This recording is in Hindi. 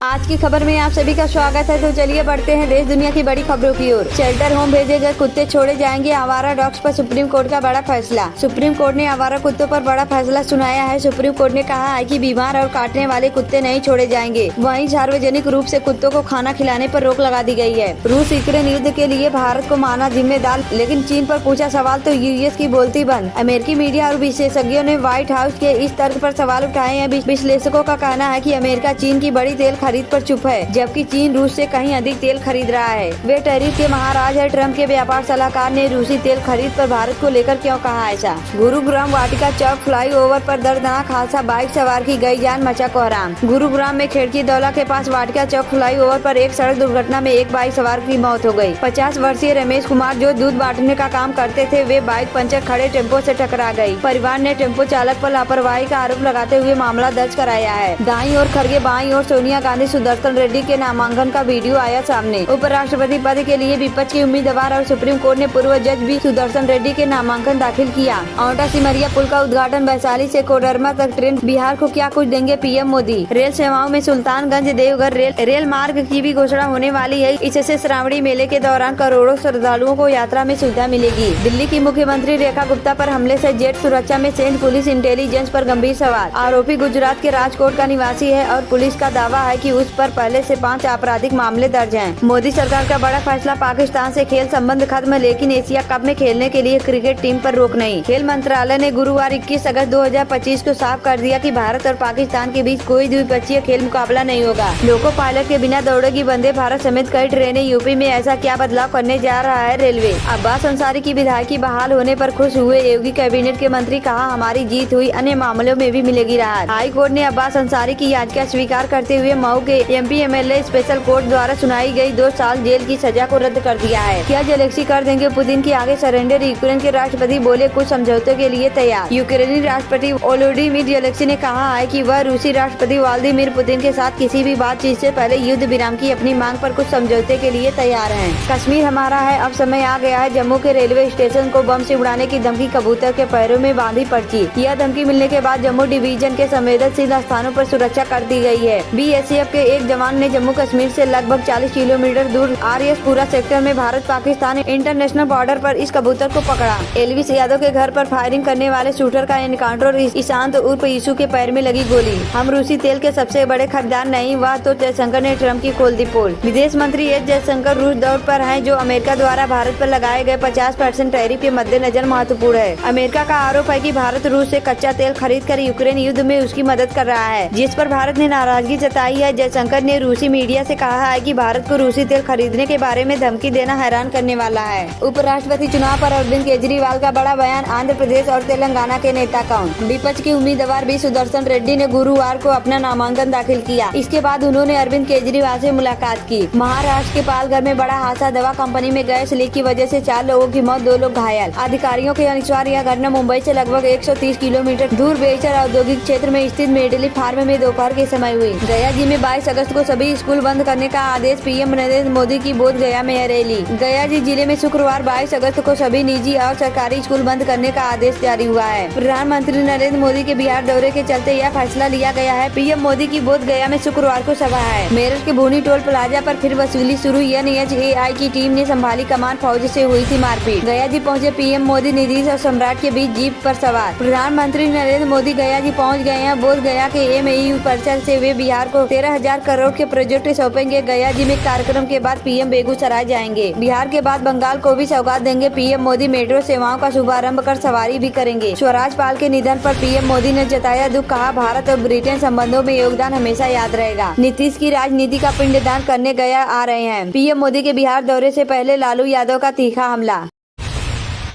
आज की खबर में आप सभी का स्वागत है। तो चलिए बढ़ते हैं देश दुनिया की बड़ी खबरों की ओर। शेल्टर होम भेजे गए कुत्ते छोड़े जाएंगे, आवारा डॉग्स पर सुप्रीम कोर्ट का बड़ा फैसला। सुप्रीम कोर्ट ने आवारा कुत्तों पर बड़ा फैसला सुनाया है। सुप्रीम कोर्ट ने कहा है कि बीमार और काटने वाले कुत्ते नहीं छोड़े जाएंगे। वहीं सार्वजनिक रूप से कुत्तों को खाना खिलाने पर रोक लगा दी गई है। रूस यूक्रेन युद्ध के लिए भारत को माना जिम्मेदार, लेकिन चीन पर पूछा सवाल तो यूएस की बोलती बंद। अमेरिकी मीडिया और विशेषज्ञों ने व्हाइट हाउस के इस तर्क पर सवाल उठाए हैं। विश्लेषकों का कहना है कि अमेरिका चीन की बड़ी तेल खरीद पर चुप है, जबकि चीन रूस से कहीं अधिक तेल खरीद रहा है। वे टैरिफ के महाराज है। ट्रम्प के व्यापार सलाहकार ने रूसी तेल खरीद पर भारत को लेकर क्यों कहा ऐसा। गुरुग्राम वाटिका चौक फ्लाईओवर पर दर्दनाक हादसा, बाइक सवार की गई जान, मचा कोहराम। गुरुग्राम में खेड़की दौला के पास वाटिका चौक फ्लाईओवर पर एक सड़क दुर्घटना में एक बाइक सवार की मौत हो गई। 50 वर्षीय रमेश कुमार जो दूध बांटने का काम करते थे, वे बाइक पंचर खड़े टेम्पो से टकरा गई। परिवार ने टेम्पो चालक पर लापरवाही का आरोप लगाते हुए मामला दर्ज कराया है। दाईं ओर खड़गे, बाईं ओर सोनिया गांधी, सुदर्शन रेड्डी के नामांकन का वीडियो आया सामने। उपराष्ट्रपति पद के लिए विपक्ष के उम्मीदवार और सुप्रीम कोर्ट ने पूर्व जज भी सुदर्शन रेड्डी के नामांकन दाखिल किया। औंटा सिमरिया पुल का उद्घाटन, वैशाली से कोडरमा तक ट्रेन, बिहार को क्या कुछ देंगे पीएम मोदी। रेल सेवाओं में सुल्तानगंज देवघर रेल मार्ग की भी घोषणा होने वाली है। इससे श्रावणी मेले के दौरान करोड़ों श्रद्धालुओं को यात्रा में सुविधा मिलेगी। दिल्ली की मुख्यमंत्री रेखा गुप्ता पर हमले से जेट सुरक्षा में सेंध पुलिस इंटेलिजेंस पर गंभीर सवाल। आरोपी गुजरात के राजकोट का निवासी है और पुलिस का दावा है कि उस पर पहले से 5 आपराधिक मामले दर्ज हैं। मोदी सरकार का बड़ा फैसला, पाकिस्तान से खेल संबंध खत्म, लेकिन एशिया कप में खेलने के लिए क्रिकेट टीम पर रोक नहीं। खेल मंत्रालय ने गुरुवार 21 अगस्त 2025 को साफ कर दिया कि भारत और पाकिस्तान के बीच कोई द्विपक्षीय खेल मुकाबला नहीं होगा। लोको पायलट के बिना दौड़ेगी वंदे भारत समेत कई ट्रेनें। यूपी में ऐसा क्या बदलाव करने जा रहा है रेलवे। अब्बास अंसारी की विधायकी बहाल होने पर खुश हुए योगी कैबिनेट के मंत्री, कहा हमारी जीत हुई, अन्य मामलों में भी मिलेगी राहत। हाई कोर्ट ने अब्बास अंसारी की याचिका स्वीकार करते हुए मऊ के एमपी एमएलए स्पेशल कोर्ट द्वारा सुनाई गई 2 साल जेल की सजा को रद्द कर दिया है। क्या जेलेंस्की कर देंगे पुतिन की आगे सरेंडर। यूक्रेन के राष्ट्रपति बोले कुछ समझौते के लिए तैयार। यूक्रेनी राष्ट्रपति वोलोडिमिर जेलेंस्की ने कहा है कि वह रूसी राष्ट्रपति व्लादिमीर पुतिन के साथ किसी भी बातचीत से पहले युद्ध विराम की अपनी मांग पर कुछ समझौते के लिए तैयार हैं। कश्मीर हमारा है, अब समय आ गया है। जम्मू के रेलवे स्टेशन को बम से उड़ाने की धमकी, कबूतर के पैरों में बांधी पर्ची। यह धमकी मिलने के बाद जम्मू डिवीजन के संवेदनशील स्थानों पर सुरक्षा कर दी गई है। बीएसएफ के एक जवान ने जम्मू कश्मीर से लगभग 40 किलोमीटर दूर आरएसपुरा सेक्टर में भारत पाकिस्तान इंटरनेशनल बॉर्डर पर इस कबूतर को पकड़ा। एलविस यादव के घर पर फायरिंग करने वाले शूटर का एनकाउंटर, ईशांत उर्फ यीशु के पैर में लगी गोली। हम रूसी तेल के सबसे बड़े खरीदार नहीं हुआ तो जयशंकर ने ट्रम्प की खोल दी पोल। विदेश मंत्री एस जयशंकर रूस दौरे पर हैं, जो अमेरिका द्वारा भारत पर लगाए गए 50% टैरिफ के मद्देनजर महत्वपूर्ण है। अमेरिका का आरोप है कि भारत रूस से कच्चा तेल खरीद कर यूक्रेन युद्ध में उसकी मदद कर रहा है, जिस पर भारत ने नाराजगी जताई है। जयशंकर ने रूसी मीडिया से कहा है कि भारत को रूसी तेल खरीदने के बारे में धमकी देना हैरान करने वाला है। उपराष्ट्रपति चुनाव पर अरविंद केजरीवाल का बड़ा बयान, आंध्र प्रदेश और तेलंगाना के नेता कौन। विपक्ष के उम्मीदवार भी सुदर्शन रेड्डी ने गुरुवार को अपना नामांकन दाखिल किया। इसके बाद उन्होंने अरविंद केजरीवाल से मुलाकात की। महाराष्ट्र के पालघर में बड़ा हादसा, दवा कंपनी में गैस लीक की वजह से 4 लोगों की मौत, 2 लोग घायल। अधिकारियों के अनुसार यह घटना मुंबई से लगभग 130 किलोमीटर दूर बेलचर औद्योगिक क्षेत्र में स्थित मेडली फार्म में दोपहर के समय हुई। गया जी में 22 अगस्त को सभी स्कूल बंद करने का आदेश, पीएम नरेंद्र मोदी की बोध गया में रैली। गया जी जिले में शुक्रवार 22 अगस्त को सभी निजी और सरकारी स्कूल बंद करने का आदेश जारी हुआ है। प्रधानमंत्री नरेंद्र मोदी के बिहार दौरे के चलते यह फैसला लिया गया है। पीएम मोदी की बोध गया में शुक्रवार को सभा है। मेरठ के भूनी टोल प्लाजा पर फिर वसूली शुरू, एनएचएआई की टीम ने संभाली कमान, फौज से हुई थी मारपीट। गया जी पहुंचे पीएम मोदी, नीतीश और सम्राट के बीच जीप पर सवार। प्रधानमंत्री नरेंद्र मोदी गया जी पहुंच गए हैं। बोध गया के एमएयू परिसर से वे बिहार को 13,000 करोड़ के प्रोजेक्ट सौंपेंगे। गया जी में कार्यक्रम के बाद पीएम बेगूसराय जाएंगे। बिहार के बाद बंगाल को भी सौगात देंगे पीएम मोदी। मेट्रो सेवाओं का शुभारंभ कर सवारी भी करेंगे। स्वराज पाल के निधन पर पीएम मोदी ने जताया दुख, कहा भारत और ब्रिटेन संबंधों में योगदान हमेशा याद रहेगा। नीतीश की राजनीति का पिंडदान करने गया आ रहे हैं। पीएम मोदी के बिहार दौरे से पहले लालू यादव का तीखा हमला।